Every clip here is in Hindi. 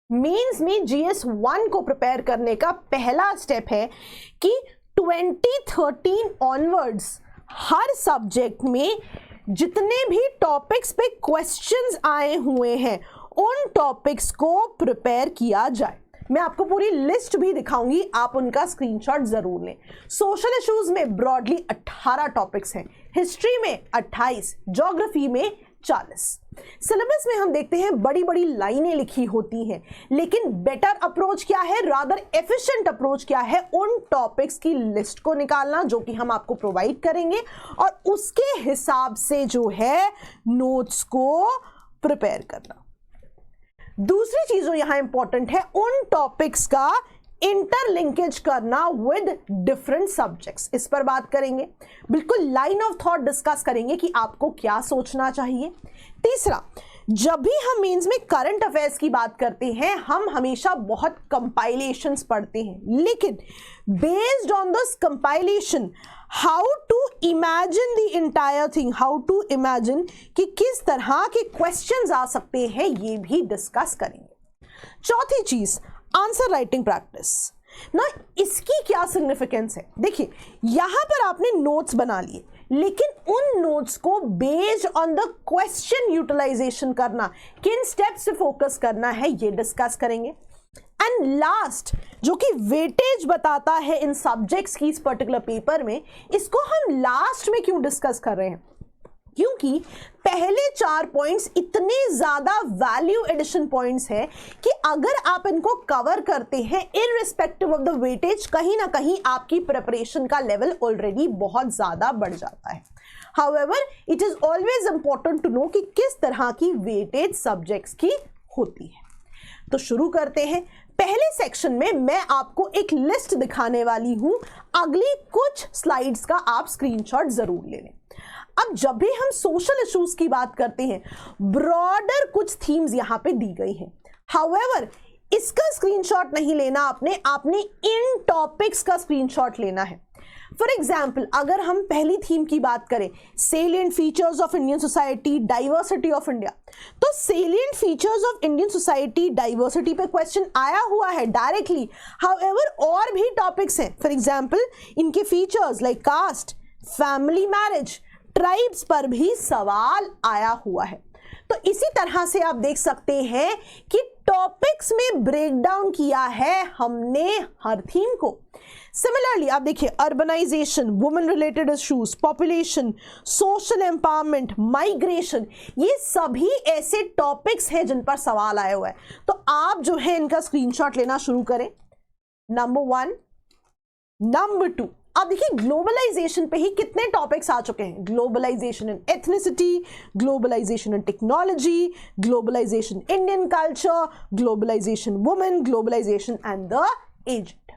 मेंस में GS1 को प्रिपेयर करने का पहला स्टेप है कि 2013 ऑनवर्ड्स हर सब्जेक्ट में जितने भी टॉपिक्स पे क्वेश्चंस आए हुए हैं उन टॉपिक्स को प्रिपेयर किया जाए। मैं आपको पूरी लिस्ट भी दिखाऊंगी, आप उनका स्क्रीनशॉट जरूर लें। सोशल इश्यूज में ब्रॉडली 18 टॉपिक्स हैं, हिस्ट्री में 28, ज्योग्राफी में 40। सिलेबस में हम देखते हैं बड़ी बड़ी लाइनें लिखी होती हैं, लेकिन बेटर अप्रोच क्या है, रादर एफिशिएंट अप्रोच क्या है, उन टॉपिक्स की लिस्ट को निकालना जो कि हम आपको प्रोवाइड करेंगे और उसके हिसाब से जो है नोट्स को प्रिपेयर करना। दूसरी चीज जो यहां इंपॉर्टेंट है, उन टॉपिक्स का इंटरलिंकेज करना विद डिफरेंट सब्जेक्ट्स, इस पर बात करेंगे। बिल्कुल लाइन ऑफ थॉट डिस्कस करेंगे कि आपको क्या सोचना चाहिए। तीसरा, जब भी हम मेंस में करंट अफेयर्स की बात करते हैं हम हमेशा बहुत कंपाइलेशंस पढ़ते हैं, लेकिन based on this compilation how to imagine the entire thing, how to imagine कि किस तरह के क्वेश्चंस आ सकते हैं, ये भी डिस्कस करेंगे। चौथी चीज, आंसर राइटिंग प्रैक्टिस ना, इसकी क्या सिग्निफिकेंस है। देखिए यहां पर आपने नोट्स बना लिए, लेकिन उन नोट्स को based on the question utilisation करना, किन स्टेप्स पे फोकस करना है, ये डिस्कस करेंगे। एंड लास्ट, जो कि वेटेज बताता है इन सब्जेक्ट्स की इस पर्टिकुलर पेपर में, इसको हम लास्ट में क्यों डिस्कस कर रहे हैं, क्योंकि पहले 4 पॉइंट्स इतने ज्यादा वैल्यू एडिशन पॉइंट्स हैं कि अगर आप इनको कवर करते हैं इररिस्पेक्टिव ऑफ द वेटेज, कहीं ना कहीं आपकी प्रिपरेशन का लेवल ऑलरेडी बहुत ज्यादा बढ़ जाता है। However it is always important to know कि किस तरह की वेटेज सब्जेक्ट्स की होती है। तो शुरू करते हैं। पहले सेक्शन में मैं आपको एक लिस्ट दिखाने वाली हूं, अगली कुछ स्लाइड्स का आप स्क्रीनशॉट जरूर ले लें। अब जब भी हम सोशल इश्यूज की बात करते हैं, ब्रॉडर कुछ थीम्स यहां पे दी गई हैं। हाउएवर इसका स्क्रीनशॉट नहीं लेना आपने इन टॉपिक्स का स्क्रीनशॉट लेना है। फॉर एग्जाम्पल, अगर हम पहली थीम की बात करें, salient features of Indian society, diversity of India, तो salient features of Indian society, diversity पे क्वेश्चन आया हुआ है डायरेक्टली। हाउएवर और भी टॉपिक्स हैं, फॉर एग्जाम्पल इनके features like caste, family marriage, tribes पर भी सवाल आया हुआ है। तो इसी तरह से आप देख सकते हैं कि टॉपिक्स में ब्रेक डाउन किया है हमने हर थीम को। सिमिलरली आप देखिए, urbanisation, women related issues, population, social empowerment, migration, ये सभी ऐसे टॉपिक्स हैं जिन पर सवाल आया हुआ है। तो आप जो है इनका स्क्रीनशॉट लेना शुरू करें। नंबर 1, नंबर 2, अब देखिए ग्लोबलाइजेशन पे ही कितने टॉपिक्स आ चुके हैं। Globalisation in ethnicity, globalisation in technology, globalisation Indian culture, globalisation women, globalisation and the aged.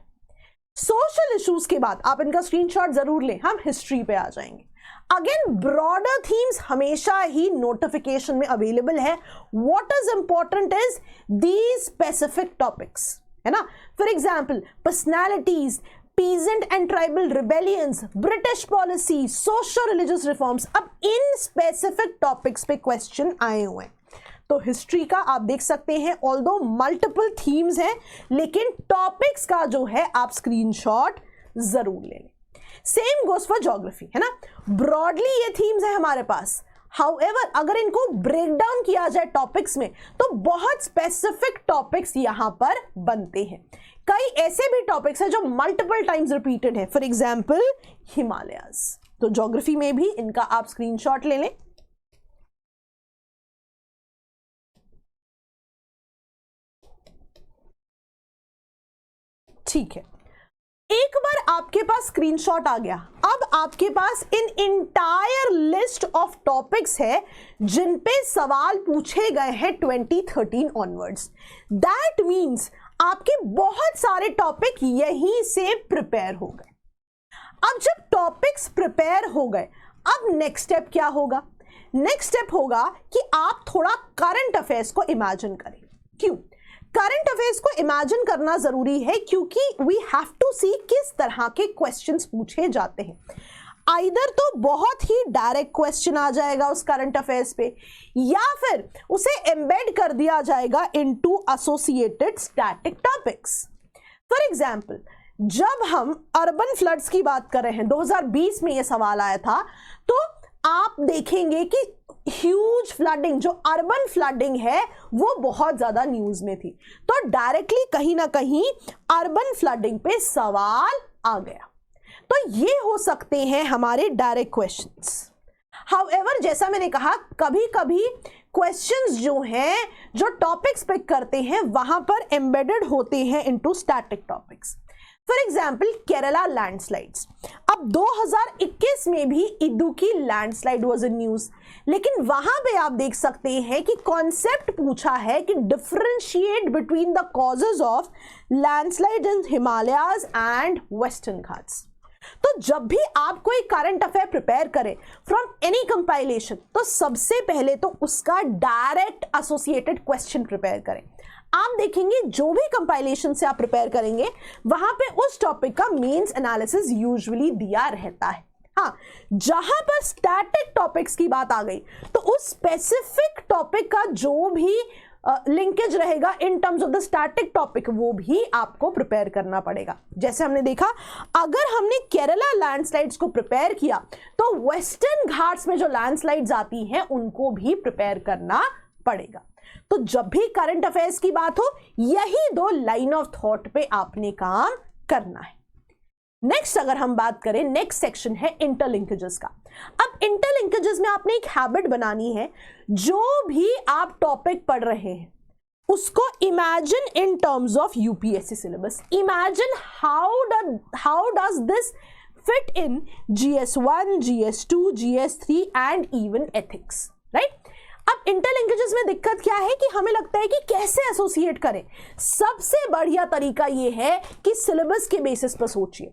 Social issues के बाद आप इनका स्क्रीनशॉट जरूर लें, हम हिस्ट्री पे आ जाएंगे। अगेन ब्रॉडर थीम्स हमेशा ही नोटिफिकेशन में अवेलेबल है। What is important is these specific topics, है ना। For example personalities, peasant and tribal rebellions, British policy, socio-religious reforms, अब इन specific topics पे question आए हुए हैं। तो हिस्ट्री का आप देख सकते हैं, ऑल्दो मल्टीपल थीम्स हैं, लेकिन टॉपिक्स का जो है आप स्क्रीनशॉट जरूर ले लें। सेम गोस फॉर ज्योग्राफी, है ना। ब्रॉडली ये थीम्स है हमारे पास। हाउएवर अगर इनको ब्रेक डाउन किया जाए टॉपिक्स में, तो बहुत स्पेसिफिक टॉपिक्स यहां पर बनते हैं। कई ऐसे भी टॉपिक्स हैं जो मल्टीपल टाइम्स रिपीटेड है, फॉर एग्जाम्पल हिमालयाज। तो ज्योग्राफी में भी इनका आप स्क्रीनशॉट ले लें। ठीक है, एक बार आपके पास स्क्रीनशॉट आ गया, अब आपके पास इन इंटायर लिस्ट ऑफ टॉपिक्स है जिन पे सवाल पूछे गए हैं 2013 ऑनवर्ड्स। दैट मींस आपके बहुत सारे टॉपिक यहीं से प्रिपेयर हो गए। अब जब टॉपिक्स प्रिपेयर हो गए, अब नेक्स्ट स्टेप क्या होगा? नेक्स्ट स्टेप होगा कि आप थोड़ा करंट अफेयर्स को इमेजिन करें। क्यों करंट अफेयर्स को इमेजिन करना जरूरी है? क्योंकि वी हैव टू सी किस तरह के क्वेश्चंस पूछे जाते हैं। आइदर तो बहुत ही डायरेक्ट क्वेश्चन आ जाएगा उस करंट अफेयर्स पे, या फिर उसे एम्बेड कर दिया जाएगा into associated static topics. For example, जब हम अर्बन फ्लड्स की बात कर रहे हैं, 2020 में ये सवाल आया था, तो आप देखेंगे कि ह्यूज फ्लडिंग, जो अर्बन फ्लडिंग है वो बहुत ज्यादा न्यूज में थी, तो डायरेक्टली कहीं ना कहीं अर्बन फ्लडिंग पे सवाल आ गया। तो ये हो सकते हैं हमारे डायरेक्ट क्वेश्चंस। हाउएवर, जैसा मैंने कहा, कभी कभी क्वेश्चंस जो हैं, जो टॉपिक्स पिक करते हैं, वहां पर एम्बेडेड होते हैं into static topics. For example, Kerala landslides. अब 2021 में भी Idukki landslide was in news, लेकिन वहां पे आप देख सकते हैं कि कॉन्सेप्ट पूछा है कि differentiate between the causes of landslide in Himalayas and western Ghats. तो जब भी आप कोई करंट अफेयर प्रिपेयर करें फ्रॉम एनी कंपाइलेशन, तो सबसे पहले तो उसका डायरेक्ट एसोसिएटेड क्वेश्चन प्रिपेयर करें। आप देखेंगे जो भी कंपाइलेशन से आप प्रिपेयर करेंगे, वहां पे उस टॉपिक का मेंस एनालिसिस यूजुअली दिया रहता है। हाँ, जहां पर स्टैटिक टॉपिक्स की बात आ गई, तो उस स्पेसिफिक टॉपिक का जो भी लिंकेज रहेगा इन terms of the static topic, वो भी आपको प्रिपेयर करना पड़ेगा। जैसे हमने देखा, अगर हमने केरला लैंडस्लाइड्स को प्रिपेयर किया, तो वेस्टर्न घाट्स में जो लैंडस्लाइड्स आती हैं उनको भी प्रिपेयर करना पड़ेगा। तो जब भी करंट अफेयर्स की बात हो, यही दो लाइन ऑफ थॉट पे आपने काम करना है। नेक्स्ट अगर हम बात करें, नेक्स्ट सेक्शन है इंटरलिंकेजेस का। अब इंटरलिंकेजेस में आपने एक हैबिट बनानी है, जो भी आप टॉपिक पढ़ रहे हैं उसको imagine in terms of UPSC syllabus. Imagine how does this fit in GS1, GS2, GS3 and even ethics, right? अब इंटरलिंकेजेस में दिक्कत क्या है कि हमें लगता है कि कैसे एसोसिएट करें। सबसे बढ़िया तरीका यह है कि सिलेबस के बेसिस पर सोचिए।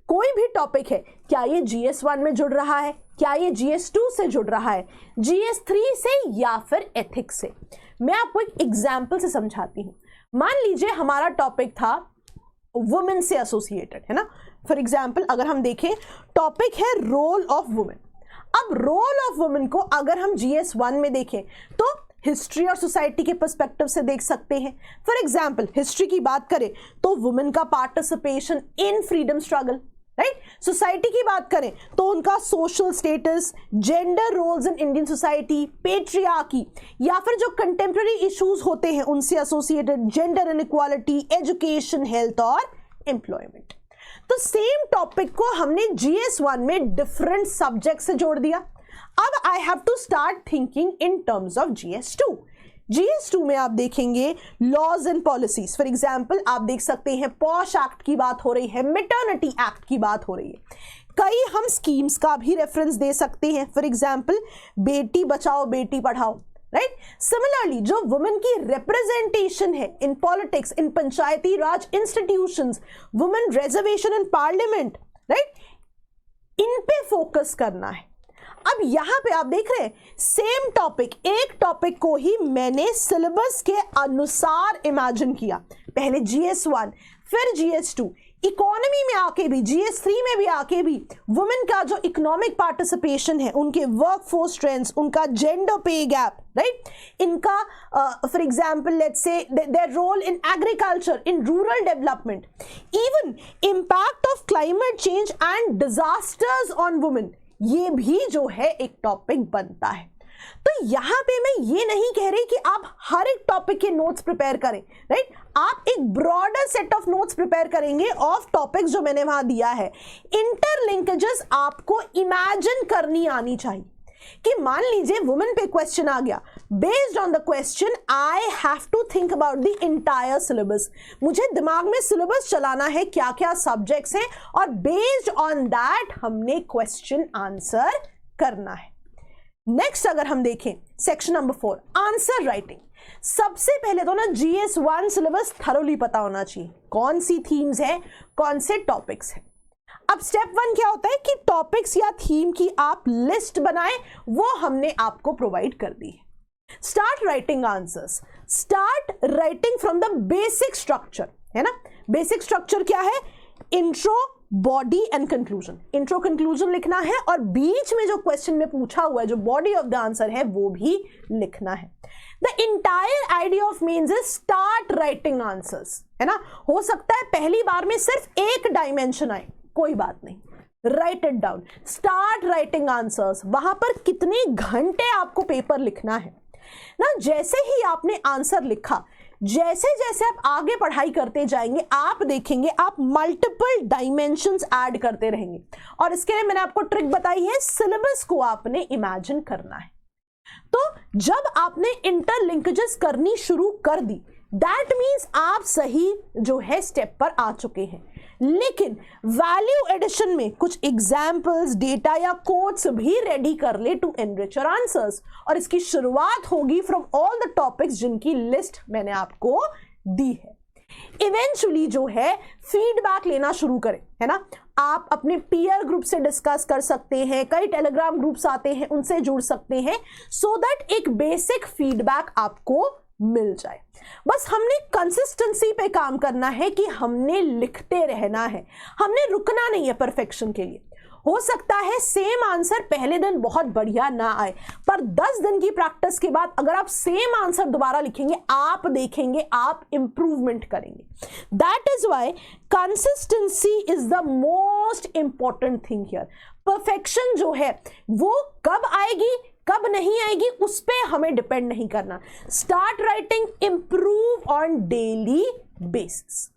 कोई भी टॉपिक है, क्या ये GS1 में जुड़ रहा है, क्या ये GS2 से जुड़ रहा है, GS3 से, या फिर एथिक्स से। मैं आपको एक एग्जाम्पल से समझाती हूं। मान लीजिए हमारा टॉपिक था वुमेन से एसोसिएटेड, है ना। फॉर एग्जाम्पल, अगर हम देखें, टॉपिक है रोल ऑफ वुमेन। अब रोल ऑफ वुमेन को अगर हम GS1 में देखें, तो हिस्ट्री और सोसाइटी के पर्सपेक्टिव से देख सकते हैं। फॉर एग्जाम्पल, हिस्ट्री की बात करें तो वुमेन का participation in freedom struggle, right. Society की बात करें तो उनका social status, gender roles in Indian society, patriarchy, या फिर जो कंटेम्प्रेरी इश्यूज होते हैं उनसे associated, gender inequality, education, health और एम्प्लॉयमेंट। तो सेम टॉपिक को हमने GS1 में डिफरेंट सब्जेक्ट से जोड़ दिया। अब I have to start thinking in terms of GS2। GS2 में आप देखेंगे laws and policies. For example, आप देख सकते हैं पॉश एक्ट की बात हो रही है, मैटरनिटी एक्ट की बात हो रही है। कई हम स्कीम्स का भी रेफरेंस दे सकते हैं। फॉर एग्जाम्पल, बेटी बचाओ बेटी पढ़ाओ, राइट। सिमिलरली, जो वुमेन की रिप्रेजेंटेशन है in politics, in Panchayati Raj institutions, women reservation in parliament, right, इन पे फोकस करना है। अब यहां पे आप देख रहे हैं सेम टॉपिक, एक टॉपिक को ही मैंने सिलेबस के अनुसार इमेजिन किया। पहले GS1, फिर GS2, इकोनॉमी में आके भी, GS3 में भी आके भी वुमेन का जो इकोनॉमिक पार्टिसिपेशन है, उनके वर्क फोर्स ट्रेंड्स, उनका जेंडर पे गैप, राइट, इनका for example let's say their role in agriculture, in rural development, even impact of climate change and disasters on women, ये भी जो है एक टॉपिक बनता है। तो यहां पे मैं ये नहीं कह रही कि आप हर एक टॉपिक के नोट्स प्रिपेयर करें, राइट। आप एक broader set of notes prepare करेंगे ऑफ टॉपिक्स जो मैंने वहां दिया है। इंटरलिंकेजेस आपको इमेजिन करनी आनी चाहिए कि मान लीजिए वुमेन पे क्वेश्चन आ गया, based on the question I have to think about the entire syllabus. मुझे दिमाग में सिलेबस चलाना है, क्या क्या सब्जेक्ट्स हैं, और बेस्ड ऑन दैट हमने क्वेश्चन आंसर करना है। नेक्स्ट अगर हम देखें सेक्शन नंबर 4, आंसर राइटिंग। सबसे पहले तो ना GS1 सिलेबस थरोली पता होना चाहिए, कौन सी थीम्स है, कौन से टॉपिक्स हैं। अब स्टेप 1 क्या होता है कि टॉपिक्स या थीम की आप लिस्ट बनाएं, वो हमने आपको प्रोवाइड कर दी है। Start writing answers, start writing from the basic structure, है ना। बेसिक स्ट्रक्चर क्या है? Intro, body and conclusion, intro conclusion लिखना है और बीच में जो क्वेश्चन में पूछा हुआ है जो बॉडी ऑफ द आंसर है वो भी लिखना है। The entire idea of mains is start writing answers, है ना। हो सकता है पहली बार में सिर्फ एक डायमेंशन आए, कोई बात नहीं, right it down, start writing answers. वहां पर कितने घंटे आपको पेपर लिखना है ना। जैसे ही आपने आंसर लिखा, जैसे जैसे आप आगे पढ़ाई करते जाएंगे आप देखेंगे आप मल्टीपल डायमेंशंस ऐड करते रहेंगे। और इसके लिए मैंने आपको ट्रिक बताई है, सिलेबस को आपने इमेजिन करना है। तो जब आपने इंटरलिंकेजेस करनी शुरू कर दी, दैट मीन्स आप सही जो है स्टेप पर आ चुके हैं। लेकिन वैल्यू एडिशन में कुछ एग्जाम्पल्स, डेटा या कोट्स भी रेडी कर ले टू एनरिच योर आंसर्स। और इसकी शुरुआत होगी फ्रॉम ऑल द टॉपिक्स जिनकी लिस्ट मैंने आपको दी है। इवेंचुअली जो है फीडबैक लेना शुरू करें, है ना। आप अपने पीयर ग्रुप से डिस्कस कर सकते हैं, कई टेलीग्राम ग्रुप्स आते हैं उनसे जुड़ सकते हैं, सो दैट एक बेसिक फीडबैक आपको मिल जाए। बस हमने कंसिस्टेंसी पे काम करना है कि हमने लिखते रहना है, हमने रुकना नहीं है परफेक्शन के लिए। हो सकता है सेम आंसर पहले दिन बहुत बढ़िया ना आए, पर 10 दिन की प्रैक्टिस के बाद अगर आप सेम आंसर दोबारा लिखेंगे, आप देखेंगे आप इंप्रूवमेंट करेंगे। That is why consistency is the most important thing here. Perfection जो है वो कब आएगी कब नहीं आएगी उस पे हमें डिपेंड नहीं करना। Start writing, improve on daily basis.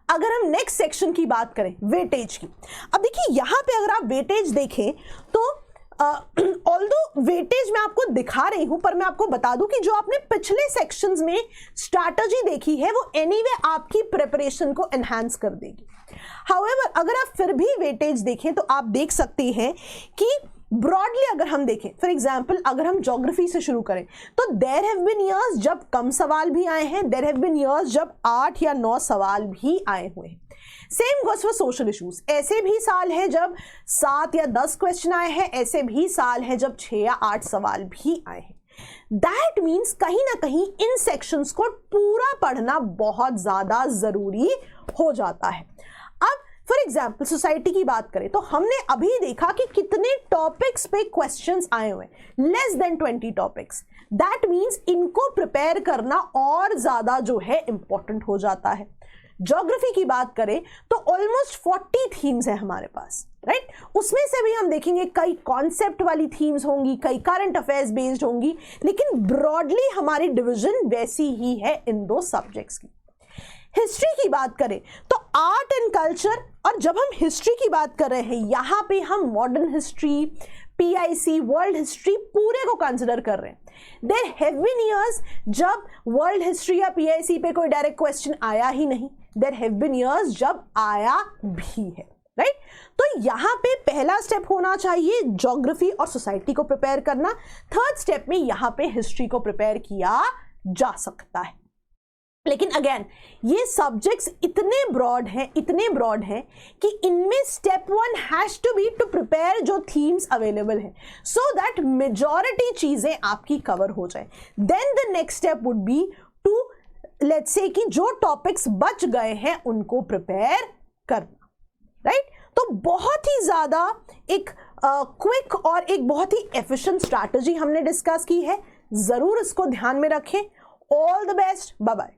अगर हम नेक्स्ट सेक्शन की बात करें वेटेज की, अब देखिए यहां पे अगर आप वेटेज देखें तो ऑल्दो वेटेज मैं आपको दिखा रही हूं, पर मैं आपको बता दूं कि जो आपने पिछले सेक्शंस में स्ट्रैटेजी देखी है वो एनीवे आपकी प्रिपरेशन को एनहांस कर देगी। हाउएवर अगर आप फिर भी वेटेज देखें तो आप देख सकते हैं कि ब्रॉडली अगर हम देखें, फॉर एग्जाम्पल अगर हम ज्योग्राफी से शुरू करें तो देयर हैव बीन ईयर्स जब कम सवाल भी आए हैं, देयर हैव बीन ईयर्स जब 8 या 9 सवाल भी आए हुए हैं। Same goes for social issues, ऐसे भी साल है जब 7 या 10 क्वेश्चन आए हैं, ऐसे भी साल है जब 6 या 8 सवाल भी आए हैं। दैट मीन्स कहीं ना कहीं इन सेक्शंस को पूरा पढ़ना बहुत ज्यादा जरूरी हो जाता है। अब फॉर एग्जाम्पल सोसाइटी की बात करें तो हमने अभी देखा कि कितने टॉपिक्स पे क्वेश्चंस आए हुए, less than 20 topics. That means इनको प्रिपेयर करना और ज्यादा जो है इंपॉर्टेंट हो जाता है। ज्योग्राफी की बात करें तो ऑलमोस्ट 40 थीम्स है हमारे पास, राइट। उसमें से भी हम देखेंगे कई कॉन्सेप्ट वाली थीम्स होंगी, कई करंट अफेयर्स बेस्ड होंगी, लेकिन ब्रॉडली हमारी डिवीजन वैसी ही है इन दो सब्जेक्ट्स की। हिस्ट्री की बात करें तो आर्ट एंड कल्चर, और जब हम हिस्ट्री की बात कर रहे हैं यहां पे हम modern history, PIC, world history पूरे को कंसिडर कर रहे हैं। देयर हैव बीन ईयर्स जब वर्ल्ड हिस्ट्री या पीआईसी पे कोई डायरेक्ट क्वेश्चन आया ही नहीं, देयर हैव बीन ईयर्स जब आया भी है, राइट। तो यहां पे पहला स्टेप होना चाहिए ज्योग्राफी और सोसाइटी को प्रिपेयर करना। थर्ड स्टेप में यहां पे हिस्ट्री को प्रिपेयर किया जा सकता है। लेकिन अगेन ये सब्जेक्ट्स इतने ब्रॉड हैं कि इनमें step 1 has to be to prepare जो थीम्स अवेलेबल हैं, सो दैट मेजॉरिटी चीजें आपकी कवर हो जाए। Then the next step would be to let's say कि जो टॉपिक्स बच गए हैं उनको प्रिपेयर करना, राइट। तो बहुत ही ज्यादा एक क्विक और एक बहुत ही एफिशिएंट स्ट्रैटेजी हमने डिस्कस की है, जरूर इसको ध्यान में रखें। All the best, bye bye.